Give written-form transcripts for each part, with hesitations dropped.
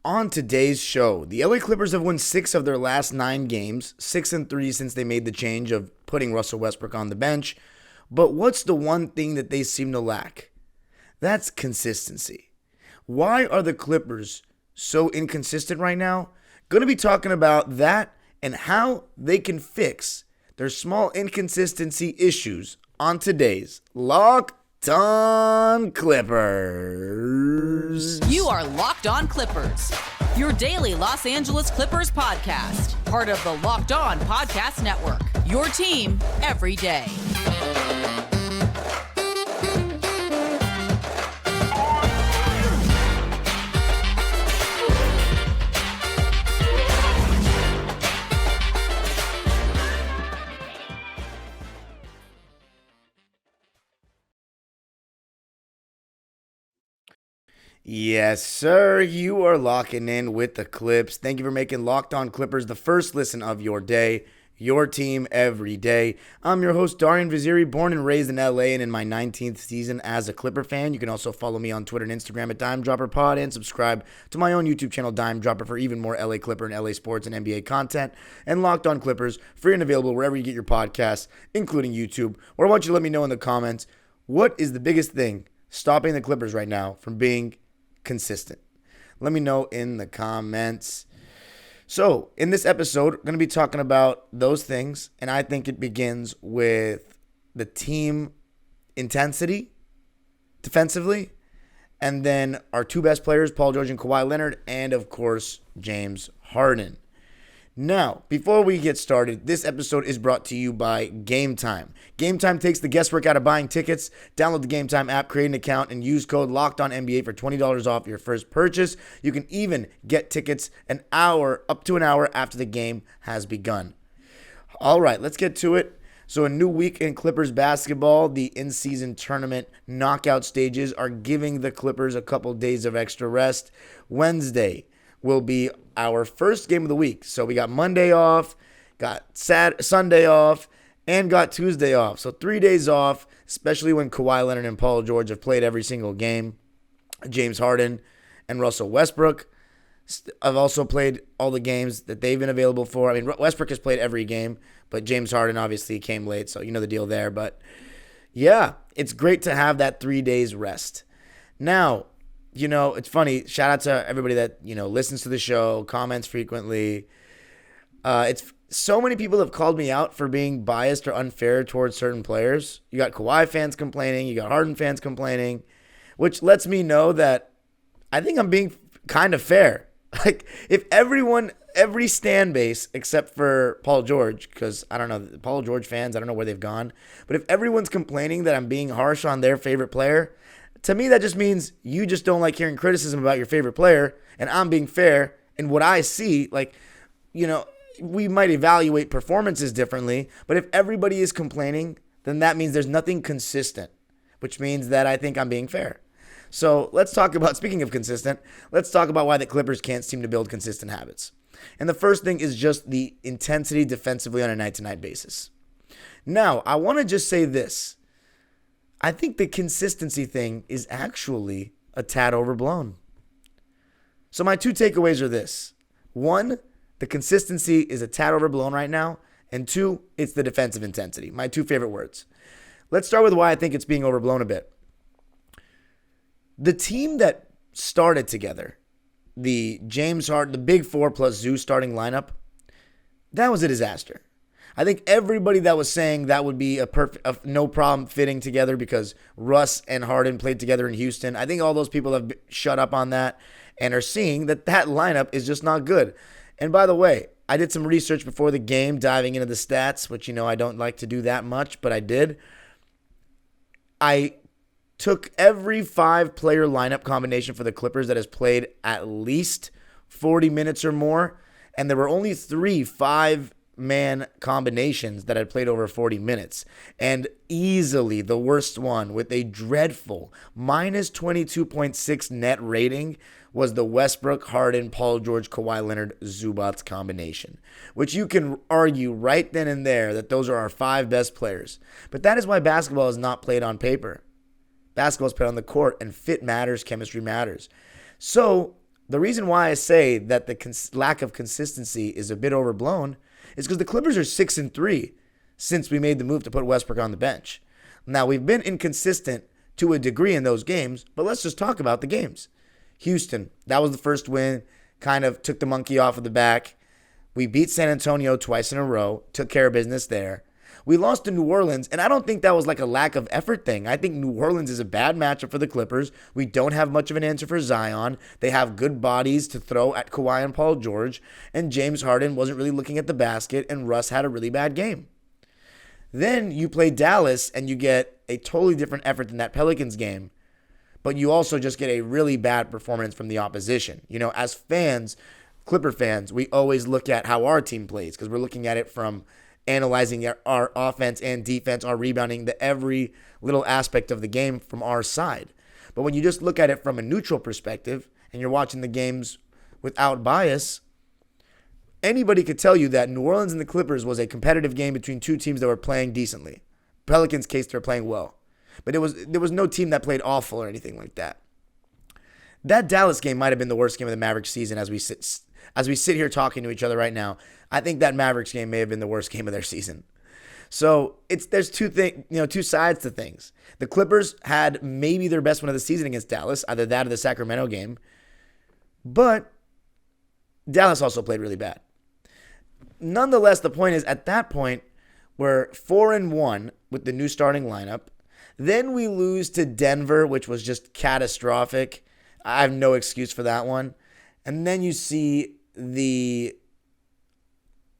On today's show, the LA Clippers have won 6 of their last 9 games, 6-3 since they made the change of putting Russell Westbrook on the bench. But what's the one thing that they seem to lack? That's consistency. Why are the Clippers so inconsistent right now? Going to be talking about that and how they can fix their small inconsistency issues on today's Locked On Clippers. You are Locked On Clippers, your daily Los Angeles Clippers podcast, part of the Locked On Podcast Network, your team every day. Yes, sir. You are locking in with the Clips. Thank you for making Locked On Clippers the first listen of your day, your team every day. I'm your host, Darian Vaziri, born and raised in LA and in my 19th season as a Clipper fan. You can also follow me on Twitter and Instagram at DimeDropperPod and subscribe to my own YouTube channel, Dime Dropper, for even more LA Clipper and LA sports and NBA content. And Locked On Clippers, free and available wherever you get your podcasts, including YouTube. Or I want you to let me know in the comments, what is the biggest thing stopping the Clippers right now from being consistent? Let me know in the comments. So, in this episode, we're going to be talking about those things, and I think it begins with the team intensity defensively, and then our two best players, Paul George and Kawhi Leonard, and of course, James Harden. Now, before we get started, this episode is brought to you by Game Time. Game Time takes the guesswork out of buying tickets. Download the Game Time app, create an account, and use code LOCKEDONNBA for $20 off your first purchase. You can even get tickets up to an hour after the game has begun. All right, let's get to it. So a new week in Clippers basketball. The in-season tournament knockout stages are giving the Clippers a couple days of extra rest. Wednesday will be our first game of the week. So we got Monday off, got Sunday off, and got Tuesday off. So 3 days off, especially when Kawhi Leonard and Paul George have played every single game. James Harden and Russell Westbrook have also played all the games that they've been available for. I mean, Westbrook has played every game, but James Harden obviously came late, so you know the deal there. But yeah, it's great to have that 3 days rest. Now, you know, it's funny. Shout out to everybody that, you know, listens to the show, comments frequently. It's so many people have called me out for being biased or unfair towards certain players. You got Kawhi fans complaining. You got Harden fans complaining, which lets me know that I think I'm being kind of fair. Like, if every stan base except for Paul George, because I don't know, Paul George fans, I don't know where they've gone. But if everyone's complaining that I'm being harsh on their favorite player, to me, that just means you just don't like hearing criticism about your favorite player, and I'm being fair in what I see. Like, you know, we might evaluate performances differently, but if everybody is complaining, then that means there's nothing consistent, which means that I think I'm being fair. So let's talk about, speaking of consistent, let's talk about why the Clippers can't seem to build consistent habits. And the first thing is just the intensity defensively on a night-to-night basis. Now, I want to just say this. I think the consistency thing is actually a tad overblown. So my two takeaways are this. One, the consistency is a tad overblown right now. And two, it's the defensive intensity. My two favorite words. Let's start with why I think it's being overblown a bit. The team that started together, the James Harden, the Big Four plus Zoo starting lineup, that was a disaster. I think everybody that was saying that would be a no problem fitting together because Russ and Harden played together in Houston, I think all those people have shut up on that and are seeing that lineup is just not good. And by the way, I did some research before the game, diving into the stats, which, you know, I don't like to do that much, but I did. I took every 5-player lineup combination for the Clippers that has played at least 40 minutes or more, and there were only 3 5-man combinations that had played over 40 minutes. And easily the worst one with a dreadful minus 22.6 net rating was the Westbrook, Harden, Paul George, Kawhi Leonard, Zubats combination, which you can argue right then and there that those are our 5 best players. But that is why basketball is not played on paper. Basketball is played on the court, and fit matters, chemistry matters. So The reason why I say that the lack of consistency is a bit overblown is because the Clippers are 6-3 since we made the move to put Westbrook on the bench. Now, we've been inconsistent to a degree in those games, but let's just talk about the games. Houston, that was the first win, kind of took the monkey off of the back. We beat San Antonio twice in a row, took care of business there. We lost to New Orleans, and I don't think that was like a lack of effort thing. I think New Orleans is a bad matchup for the Clippers. We don't have much of an answer for Zion. They have good bodies to throw at Kawhi and Paul George, and James Harden wasn't really looking at the basket, and Russ had a really bad game. Then you play Dallas, and you get a totally different effort than that Pelicans game, but you also just get a really bad performance from the opposition. You know, as fans, Clipper fans, we always look at how our team plays because we're looking at it from analyzing our offense and defense, our rebounding, every little aspect of the game from our side. But when you just look at it from a neutral perspective and you're watching the games without bias, anybody could tell you that New Orleans and the Clippers was a competitive game between two teams that were playing decently. Pelicans' case, they're playing well. But there was no team that played awful or anything like that. That Dallas game might have been the worst game of the Mavericks season as we sit here talking to each other right now. I think that Mavericks game may have been the worst game of their season. So there's two sides to things. The Clippers had maybe their best one of the season against Dallas, either that or the Sacramento game. But Dallas also played really bad. Nonetheless, the point is, at that point, we're 4-1 with the new starting lineup. Then we lose to Denver, which was just catastrophic. I have no excuse for that one. And then you see the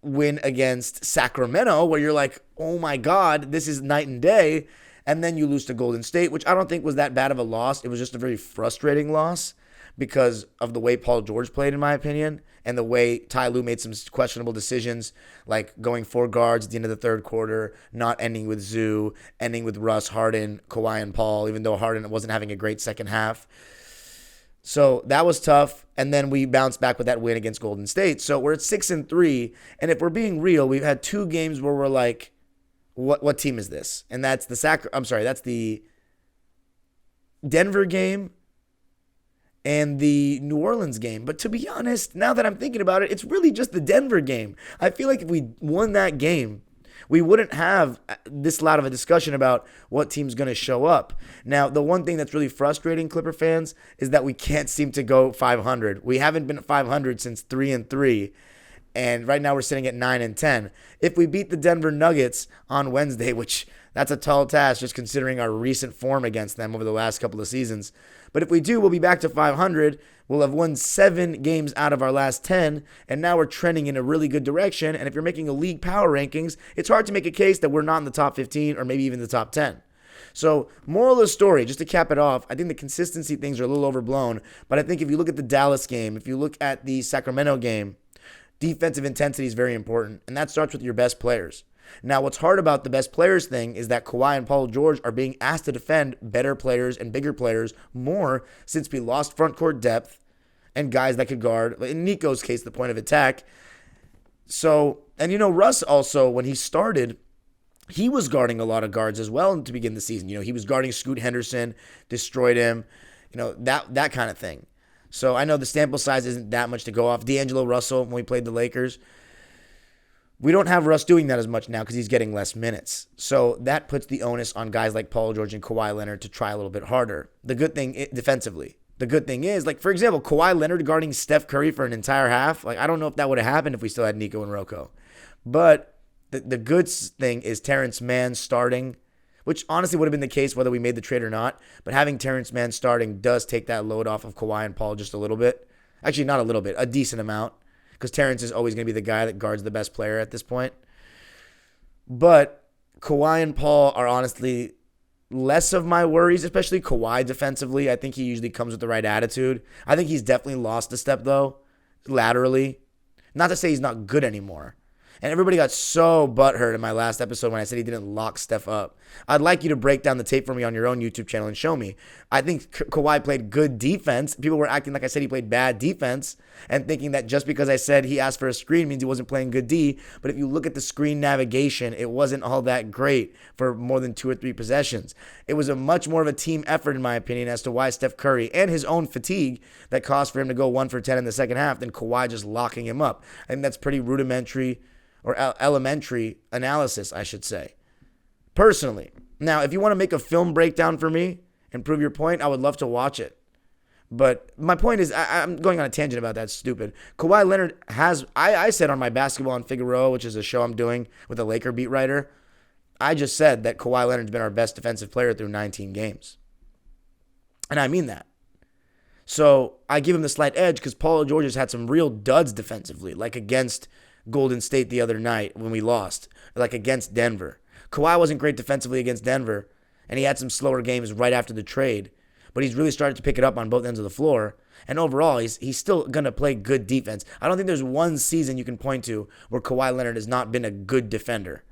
win against Sacramento, where you're like, oh my God, this is night and day. And then you lose to Golden State, which I don't think was that bad of a loss. It was just a very frustrating loss because of the way Paul George played, in my opinion, and the way Ty Lue made some questionable decisions, like going 4 guards at the end of the third quarter, not ending with Zoo, ending with Russ, Harden, Kawhi, and Paul, even though Harden wasn't having a great second half. So that was tough, and then we bounced back with that win against Golden State. So we're at 6-3, and if we're being real, we've had 2 games where we're like, what team is this? And that's that's the Denver game and the New Orleans game. But to be honest, now that I'm thinking about it, it's really just the Denver game. I feel like if we won that game, we wouldn't have this loud of a discussion about what team's going to show up. Now, the one thing that's really frustrating, Clipper fans, is that we can't seem to go 500. We haven't been at 500 since 3-3, and right now we're sitting at 9-10. If we beat the Denver Nuggets on Wednesday, which that's a tall task just considering our recent form against them over the last couple of seasons, but if we do, we'll be back to 500. We'll have won 7 games out of our last 10, and now we're trending in a really good direction. And if you're making a league power rankings, it's hard to make a case that we're not in the top 15 or maybe even the top 10. So, moral of the story, just to cap it off, I think the consistency things are a little overblown, but I think if you look at the Dallas game, if you look at the Sacramento game, defensive intensity is very important, and that starts with your best players. Now, what's hard about the best players thing is that Kawhi and Paul George are being asked to defend better players and bigger players more since we lost front court depth and guys that could guard, in Nico's case, the point of attack. So, and Russ also, when he started, he was guarding a lot of guards as well to begin the season. He was guarding Scoot Henderson, destroyed him, that kind of thing. So I know the sample size isn't that much to go off. D'Angelo Russell, when we played the Lakers, we don't have Russ doing that as much now because he's getting less minutes. So that puts the onus on guys like Paul George and Kawhi Leonard to try a little bit harder. The good thing, defensively, the good thing is, like, for example, Kawhi Leonard guarding Steph Curry for an entire half. Like, I don't know if that would have happened if we still had Nico and Rocco. But the good thing is Terrence Mann starting, which honestly would have been the case whether we made the trade or not. But having Terrence Mann starting does take that load off of Kawhi and Paul just a little bit. Actually, not a little bit, a decent amount. Because Terrence is always going to be the guy that guards the best player at this point. But Kawhi and Paul are honestly less of my worries, especially Kawhi defensively. I think he usually comes with the right attitude. I think he's definitely lost a step, though, laterally. Not to say he's not good anymore. And everybody got so butthurt in my last episode when I said he didn't lock Steph up. I'd like you to break down the tape for me on your own YouTube channel and show me. I think Kawhi played good defense. People were acting like I said he played bad defense and thinking that just because I said he asked for a screen means he wasn't playing good D. But if you look at the screen navigation, it wasn't all that great for more than 2 or 3 possessions. It was a much more of a team effort, in my opinion, as to why Steph Curry and his own fatigue that caused for him to go 1 for 10 in the second half than Kawhi just locking him up. I think that's pretty rudimentary or elementary analysis, I should say, personally. Now, if you want to make a film breakdown for me and prove your point, I would love to watch it. But my point is, I'm going on a tangent about that. Stupid. Kawhi Leonard has, I said on my Basketball on Figueroa, which is a show I'm doing with a Laker beat writer, I just said that Kawhi Leonard's been our best defensive player through 19 games. And I mean that. So I give him the slight edge because Paul George has had some real duds defensively, like against Golden State the other night when we lost, like against Denver. Kawhi wasn't great defensively against Denver, and he had some slower games right after the trade, but he's really started to pick it up on both ends of the floor. And overall, he's still going to play good defense. I don't think there's one season you can point to where Kawhi Leonard has not been a good defender.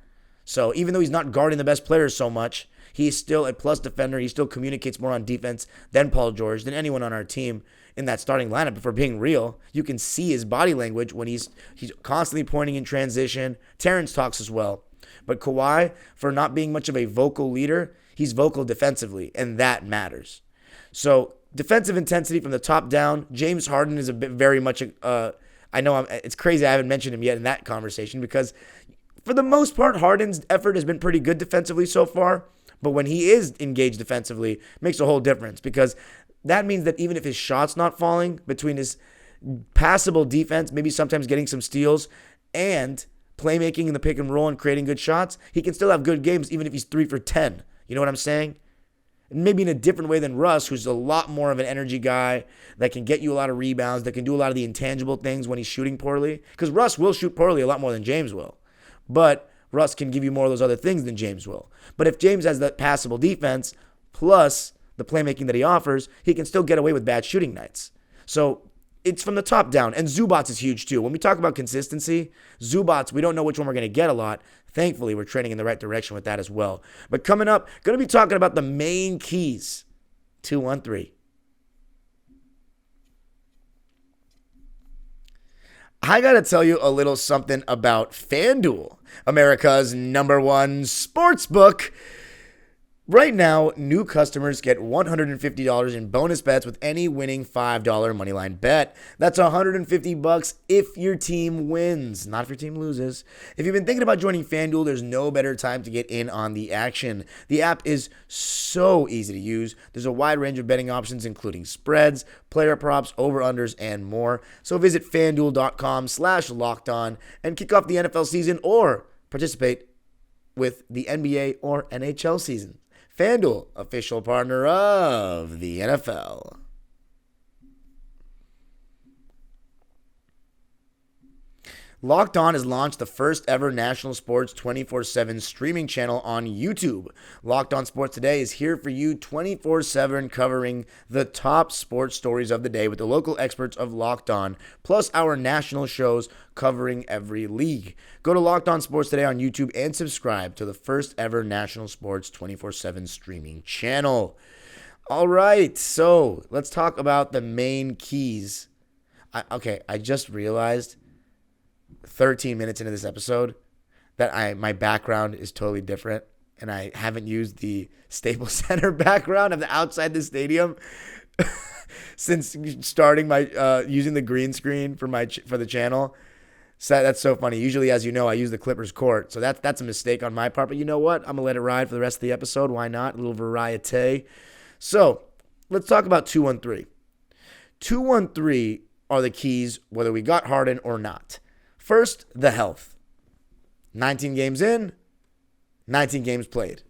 So even though he's not guarding the best players so much, he's still a plus defender. He still communicates more on defense than Paul George, than anyone on our team in that starting lineup. If we're being real, you can see his body language when he's constantly pointing in transition. Terrence talks as well. But Kawhi, for not being much of a vocal leader, he's vocal defensively, and that matters. So defensive intensity from the top down. James Harden is a bit very much, it's crazy I haven't mentioned him yet in that conversation because for the most part, Harden's effort has been pretty good defensively so far. But when he is engaged defensively, it makes a whole difference because that means that even if his shot's not falling, between his passable defense, maybe sometimes getting some steals, and playmaking in the pick and roll and creating good shots, he can still have good games even if he's 3 for 10. You know what I'm saying? Maybe in a different way than Russ, who's a lot more of an energy guy that can get you a lot of rebounds, that can do a lot of the intangible things when he's shooting poorly. Because Russ will shoot poorly a lot more than James will. But Russ can give you more of those other things than James will. But if James has that passable defense plus the playmaking that he offers, he can still get away with bad shooting nights. So it's from the top down. And Zubats is huge too. When we talk about consistency, Zubats, we don't know which one we're going to get a lot. Thankfully, we're trending in the right direction with that as well. But coming up, going to be talking about the main keys. 213. I got to tell you a little something about FanDuel, America's #1 sportsbook. Right now, new customers get $150 in bonus bets with any winning $5 moneyline bet. That's $150 if your team wins, not if your team loses. If you've been thinking about joining FanDuel, there's no better time to get in on the action. The app is so easy to use. There's a wide range of betting options, including spreads, player props, over-unders, and more. So visit FanDuel.com/lockedon and kick off the NFL season or participate with the NBA or NHL season. FanDuel, official partner of the NFL. Locked On has launched the first ever national sports 24/7 streaming channel on YouTube. Locked On Sports Today is here for you 24/7, covering the top sports stories of the day with the local experts of Locked On, plus our national shows covering every league. Go to Locked On Sports Today on YouTube and subscribe to the first ever national sports 24/7 streaming channel. All right, so let's talk about the main keys. I just realized 13 minutes into this episode that my background is totally different, and I haven't used the Staples Center background of the outside the stadium since starting my using the green screen for the channel. So that's so funny. Usually, as you know, I use the Clippers court, so that's a mistake on my part. But you know what? I'm gonna let it ride for the rest of the episode. Why not? A little variety. So let's talk about 213. 213 are the keys, whether we got Harden or not. First, the health. 19 games in, 19 games played.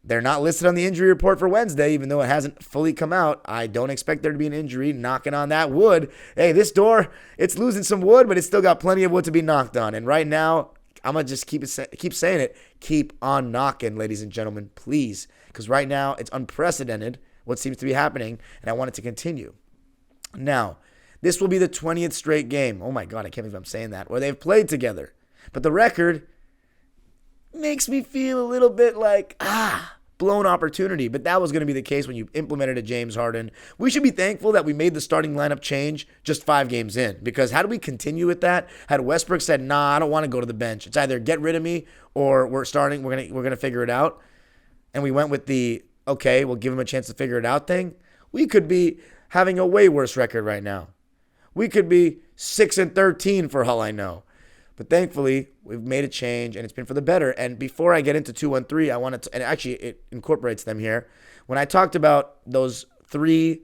They're not listed on the injury report for Wednesday, even though it hasn't fully come out. I don't expect there to be an injury. Knocking on that wood. Hey, this door, it's losing some wood, but it's still got plenty of wood to be knocked on. And right now, I'm going to just keep saying it. Keep on knocking, ladies and gentlemen, please. Because right now, it's unprecedented what seems to be happening, and I want it to continue. Now, this will be the 20th straight game. Oh my God, I can't believe I'm saying that. Where they've played together. But the record makes me feel a little bit like, blown opportunity. But that was going to be the case when you implemented a James Harden. We should be thankful that we made the starting lineup change just 5 games in, because how do we continue with that? Had Westbrook said, nah, I don't want to go to the bench. It's either get rid of me or we're going to figure it out. And we went with the, okay, we'll give him a chance to figure it out thing. We could be having a way worse record right now. We could be 6-13 for all I know. But thankfully, we've made a change, and it's been for the better. And before I get into 2-1-3, I wanted to, and actually it incorporates them here. When I talked about those 3-5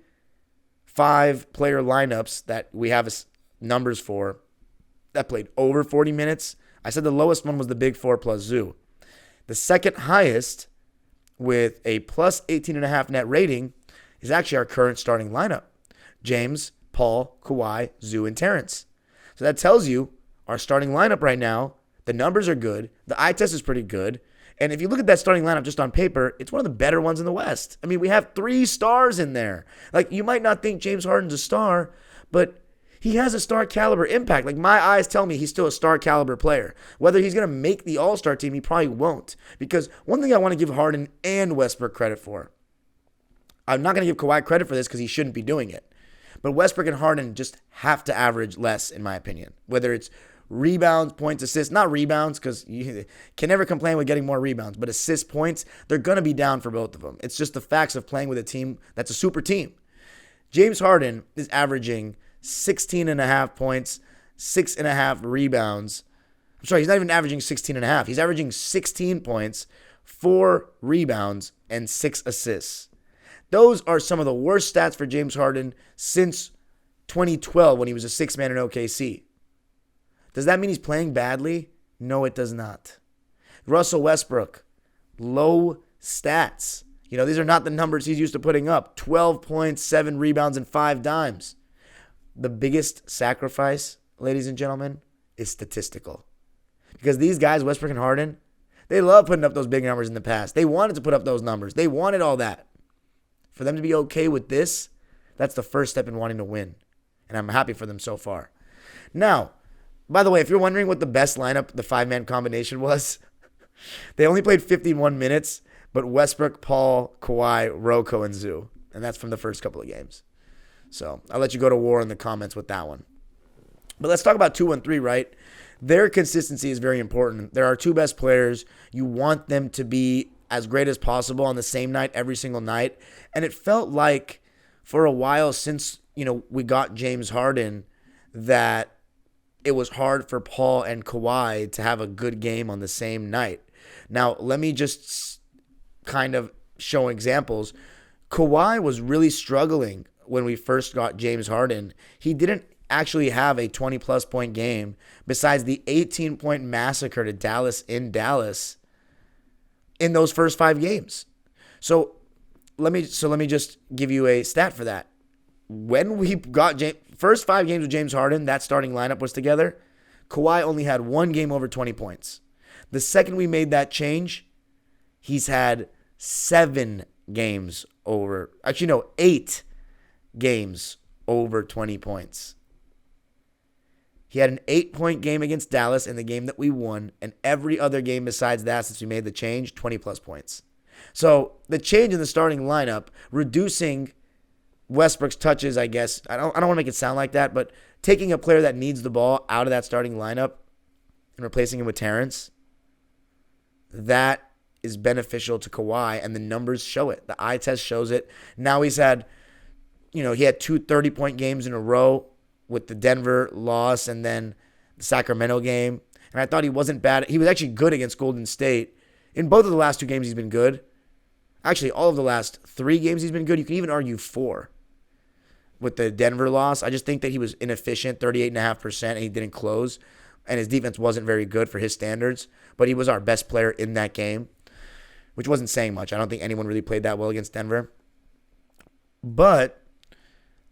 player lineups that we have numbers for that played over 40 minutes, I said the lowest one was the Big Four plus Zoo. The second highest with a plus 18.5 net rating is actually our current starting lineup. James, Paul, Kawhi, Zoo, and Terrence. So that tells you our starting lineup right now, the numbers are good. The eye test is pretty good. And if you look at that starting lineup just on paper, it's one of the better ones in the West. I mean, we have 3 stars in there. Like, you might not think James Harden's a star, but he has a star caliber impact. Like, my eyes tell me he's still a star caliber player. Whether he's going to make the All-Star team, he probably won't. Because one thing I want to give Harden and Westbrook credit for, I'm not going to give Kawhi credit for this because he shouldn't be doing it. But Westbrook and Harden just have to average less, in my opinion. Whether it's rebounds, points, assists, not rebounds, because you can never complain with getting more rebounds, but assist points, they're going to be down for both of them. It's just the facts of playing with a team that's a super team. James Harden is averaging 16.5 points, 6.5 rebounds. I'm sorry, he's not even averaging 16.5. He's averaging 16 points, 4 rebounds, and 6 assists. Those are some of the worst stats for James Harden since 2012 when he was a 6-man in OKC. Does that mean he's playing badly? No, it does not. Russell Westbrook, low stats. You know, these are not the numbers he's used to putting up. 12 points, 7 rebounds, and 5 dimes. The biggest sacrifice, ladies and gentlemen, is statistical. Because these guys, Westbrook and Harden, they love putting up those big numbers in the past. They wanted to put up those numbers. They wanted all that. For them to be okay with this, that's the first step in wanting to win. And I'm happy for them so far. Now, by the way, if you're wondering what the best lineup, the 5-man combination was, they only played 51 minutes, but Westbrook, Paul, Kawhi, Rocco, and Zoo. And that's from the first couple of games. So I'll let you go to war in the comments with that one. But let's talk about 2-1-3, right? Their consistency is very important. They're our 2 best players. You want them to be as great as possible on the same night every single night. And it felt like for a while since, we got James Harden that it was hard for Paul and Kawhi to have a good game on the same night. Now, let me just kind of show examples. Kawhi was really struggling when we first got James Harden. He didn't actually have a 20-plus point game besides the 18-point massacre to Dallas in Dallas in those first 5 games. So let me just give you a stat for that. When we got first 5 games with James Harden, that starting lineup was together, Kawhi only had 1 game over 20 points. The second we made that change, he's had 7 games over, 8 games over 20 points. He had an 8-point game against Dallas in the game that we won, and every other game besides that since we made the change, 20-plus points. So the change in the starting lineup, reducing Westbrook's touches, I guess. I don't want to make it sound like that, but taking a player that needs the ball out of that starting lineup and replacing him with Terrence, that is beneficial to Kawhi, and the numbers show it. The eye test shows it. Now he's had, he had 2 30-point games in a row with the Denver loss and then the Sacramento game. And I thought he wasn't bad. He was actually good against Golden State. In both of the last 2 games, he's been good. Actually, all of the last 3 games, he's been good. You can even argue 4. With the Denver loss, I just think that he was inefficient, 38.5%, and he didn't close. And his defense wasn't very good for his standards. But he was our best player in that game, which wasn't saying much. I don't think anyone really played that well against Denver. But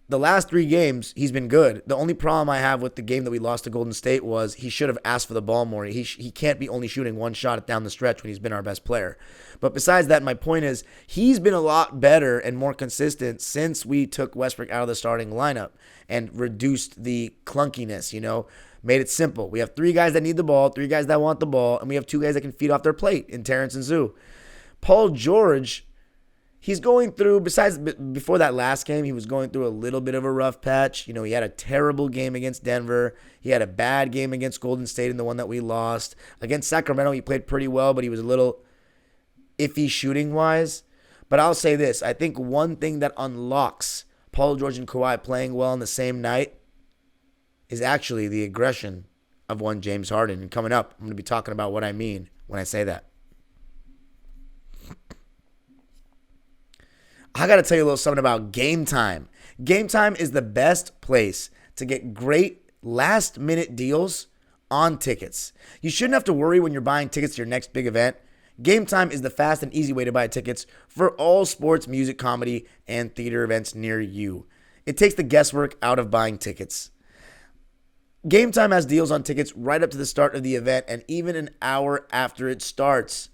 the last 3 games, he's been good. The only problem I have with the game that we lost to Golden State was he should have asked for the ball more. He can't be only shooting one shot down the stretch when he's been our best player. But besides that, my point is he's been a lot better and more consistent since we took Westbrook out of the starting lineup and reduced the clunkiness, made it simple. We have 3 guys that need the ball, 3 guys that want the ball, and we have 2 guys that can feed off their plate in Terrence and Zoo. Paul George, he's going through, before that last game, he was going through a little bit of a rough patch. He had a terrible game against Denver. He had a bad game against Golden State in the one that we lost. Against Sacramento, he played pretty well, but he was a little iffy shooting-wise. But I'll say this. I think one thing that unlocks Paul George and Kawhi playing well on the same night is actually the aggression of one James Harden. And coming up, I'm going to be talking about what I mean when I say that. I got to tell you a little something about Game Time. Game Time is the best place to get great last-minute deals on tickets. You shouldn't have to worry when you're buying tickets to your next big event. Game Time is the fast and easy way to buy tickets for all sports, music, comedy, and theater events near you. It takes the guesswork out of buying tickets. Game Time has deals on tickets right up to the start of the event and even an hour after it starts.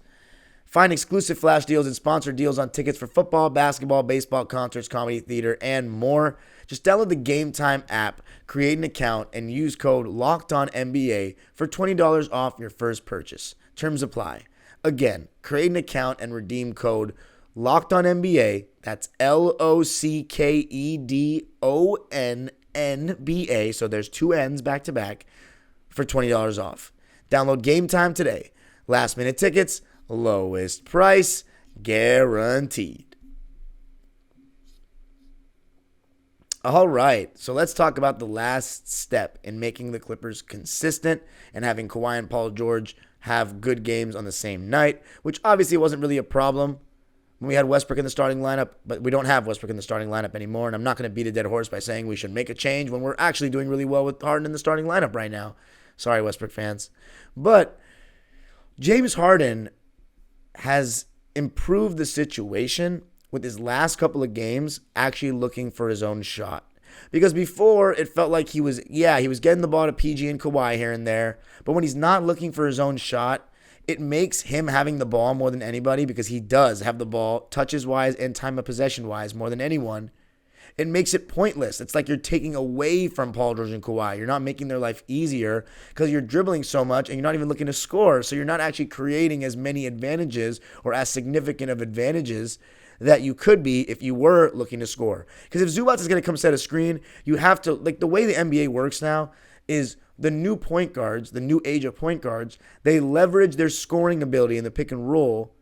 Find exclusive flash deals and sponsored deals on tickets for football, basketball, baseball, concerts, comedy, theater, and more. Just download the Game Time app, create an account, and use code LOCKEDONNBA for $20 off your first purchase. Terms apply. Again, create an account and redeem code LOCKEDONNBA. That's LOCKEDONNBA. So there's 2 N's back to back for $20 off. Download Game Time today. Last minute tickets. Lowest price guaranteed. All right, so let's talk about the last step in making the Clippers consistent and having Kawhi and Paul George have good games on the same night, which obviously wasn't really a problem when we had Westbrook in the starting lineup, but we don't have Westbrook in the starting lineup anymore, and I'm not going to beat a dead horse by saying we should make a change when we're actually doing really well with Harden in the starting lineup right now. Sorry, Westbrook fans. But James Harden has improved the situation with his last couple of games actually looking for his own shot. Because before, it felt like he was getting the ball to PG and Kawhi here and there. But when he's not looking for his own shot, it makes him having the ball more than anybody, because he does have the ball touches-wise and time of possession-wise more than anyone. It makes it pointless. It's like you're taking away from Paul George and Kawhi. You're not making their life easier because you're dribbling so much and you're not even looking to score. So you're not actually creating as many advantages or as significant of advantages that you could be if you were looking to score. Because if Zubac is going to come set a screen, you have to, like the way the NBA works now is the new point guards, the new age of point guards, they leverage their scoring ability in the pick and roll.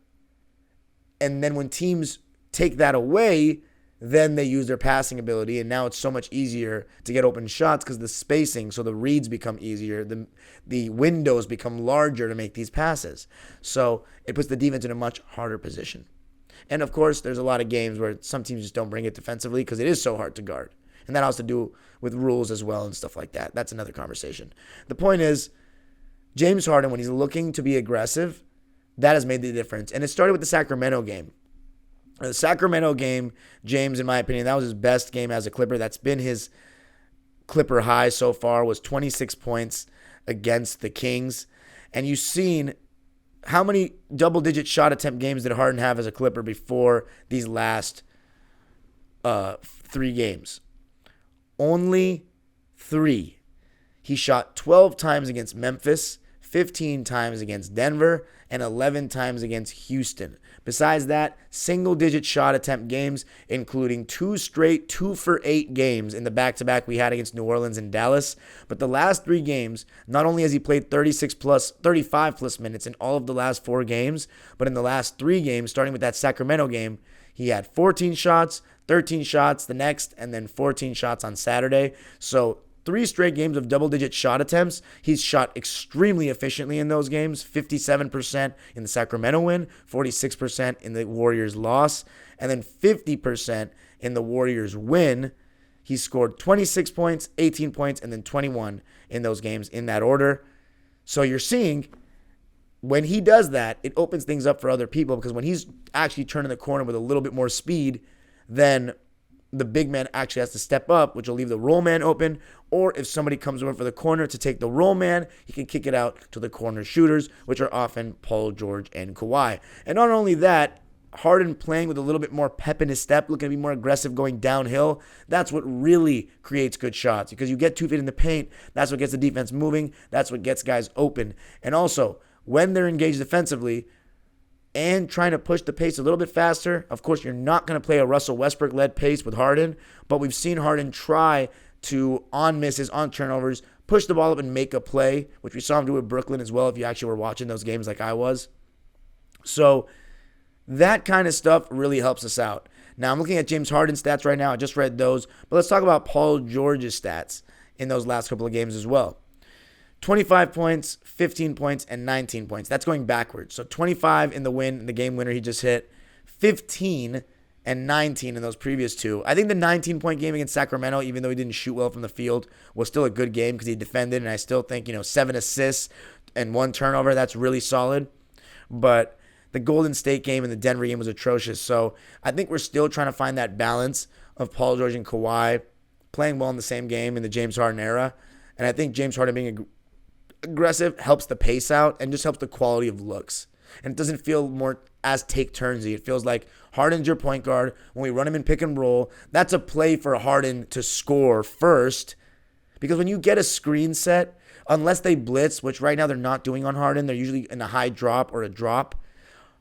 And then when teams take that away, then they use their passing ability, and now it's so much easier to get open shots because the spacing, so the reads become easier, the windows become larger to make these passes. So it puts the defense in a much harder position. And of course, there's a lot of games where some teams just don't bring it defensively because it is so hard to guard. And that has to do with rules as well and stuff like that. That's another conversation. The point is, James Harden, when he's looking to be aggressive, that has made the difference. And it started with the Sacramento game. The Sacramento game, James, in my opinion, that was his best game as a Clipper. That's been his Clipper high so far, was 26 points against the Kings. And you've seen how many double-digit shot attempt games did Harden have as a Clipper before these last 3 games? Only 3. He shot 12 times against Memphis, 15 times against Denver, and 11 times against Houston. Besides that, single-digit shot attempt games, including 2 straight 2-for-8 games in the back-to-back we had against New Orleans and Dallas. But the last 3 games, not only has he played 35-plus minutes in all of the last 4 games, but in the last 3 games, starting with that Sacramento game, he had 14 shots, 13 shots the next, and then 14 shots on Saturday. So 3 straight games of double-digit shot attempts. He's shot extremely efficiently in those games, 57% in the Sacramento win, 46% in the Warriors loss, and then 50% in the Warriors win. He scored 26 points, 18 points, and then 21 in those games in that order. So you're seeing when he does that, it opens things up for other people, because when he's actually turning the corner with a little bit more speed, then the big man actually has to step up, which will leave the roll man open. Or if somebody comes over for the corner to take the roll man, he can kick it out to the corner shooters, which are often Paul George and Kawhi. And not only that, Harden playing with a little bit more pep in his step, looking to be more aggressive going downhill. That's what really creates good shots, because you get 2 feet in the paint. That's what gets the defense moving. That's what gets guys open. And also, when they're engaged defensively and trying to push the pace a little bit faster, of course, you're not going to play a Russell Westbrook-led pace with Harden, but we've seen Harden try to, on misses, on turnovers, push the ball up and make a play, which we saw him do with Brooklyn as well, if you actually were watching those games like I was. So that kind of stuff really helps us out. Now, I'm looking at James Harden's stats right now. I just read those. But let's talk about Paul George's stats in those last couple of games as well. 25 points, 15 points, and 19 points. That's going backwards. So 25 in the win, the game winner he just hit. 15 and 19 in those previous two. I think the 19-point game against Sacramento, even though he didn't shoot well from the field, was still a good game because he defended. And I still think, 7 assists and 1 turnover, that's really solid. But the Golden State game and the Denver game was atrocious. So I think we're still trying to find that balance of Paul George and Kawhi playing well in the same game in the James Harden era. And I think James Harden being aggressive helps the pace out and just helps the quality of looks. And it doesn't feel more as take-turnsy. It feels like Harden's your point guard. When we run him in pick and roll, that's a play for Harden to score first. Because when you get a screen set, unless they blitz, which right now they're not doing on Harden, they're usually in a high drop or a drop,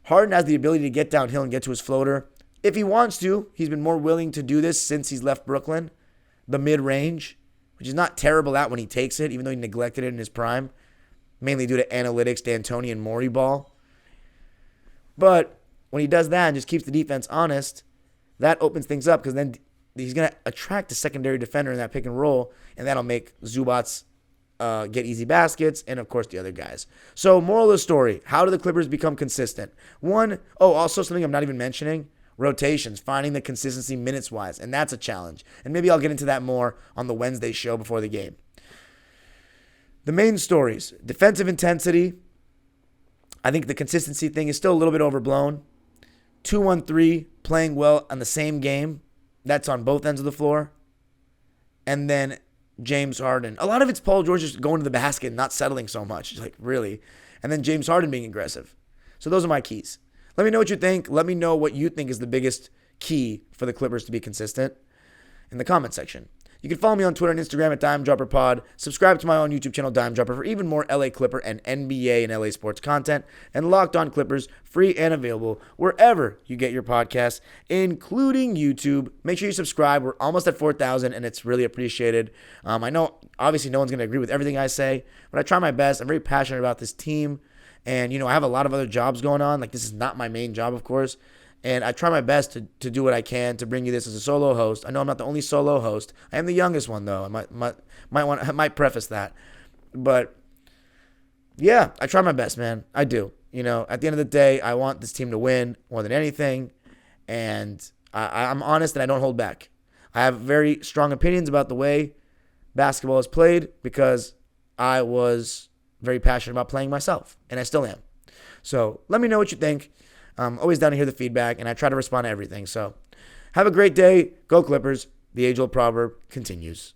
Harden has the ability to get downhill and get to his floater. If he wants to, he's been more willing to do this since he's left Brooklyn. The mid-range, which is not terrible at when he takes it, even though he neglected it in his prime, mainly due to analytics, D'Antoni, and Morey ball. But when he does that and just keeps the defense honest, that opens things up, because then he's going to attract a secondary defender in that pick and roll, and that'll make Zubats get easy baskets, and of course the other guys. So moral of the story, how do the Clippers become consistent? Also something I'm not even mentioning, rotations, finding the consistency minutes-wise, and that's a challenge. And maybe I'll get into that more on the Wednesday show before the game. The main stories, defensive intensity. I think the consistency thing is still a little bit overblown. 2-1-3, playing well on the same game. That's on both ends of the floor. And then James Harden. A lot of it's Paul George just going to the basket and not settling so much. Like, really. And then James Harden being aggressive. So those are my keys. Let me know what you think. Let me know what you think is the biggest key for the Clippers to be consistent in the comment section. You can follow me on Twitter and Instagram at DimeDropperPod. Subscribe to my own YouTube channel, Dime Dropper, for even more LA Clipper and NBA and LA sports content. And Locked On Clippers, free and available wherever you get your podcasts, including YouTube. Make sure you subscribe. We're almost at 4,000, and it's really appreciated. I know, obviously, no one's going to agree with everything I say, but I try my best. I'm very passionate about this team. And, I have a lot of other jobs going on. Like, this is not my main job, of course. And I try my best to do what I can to bring you this as a solo host. I know I'm not the only solo host. I am the youngest one, though. I might preface that. But, yeah, I try my best, man. I do. At the end of the day, I want this team to win more than anything. And I'm honest and I don't hold back. I have very strong opinions about the way basketball is played because I was very passionate about playing myself. And I still am. So let me know what you think. I'm always down to hear the feedback, and I try to respond to everything. So have a great day. Go Clippers. The age-old proverb continues.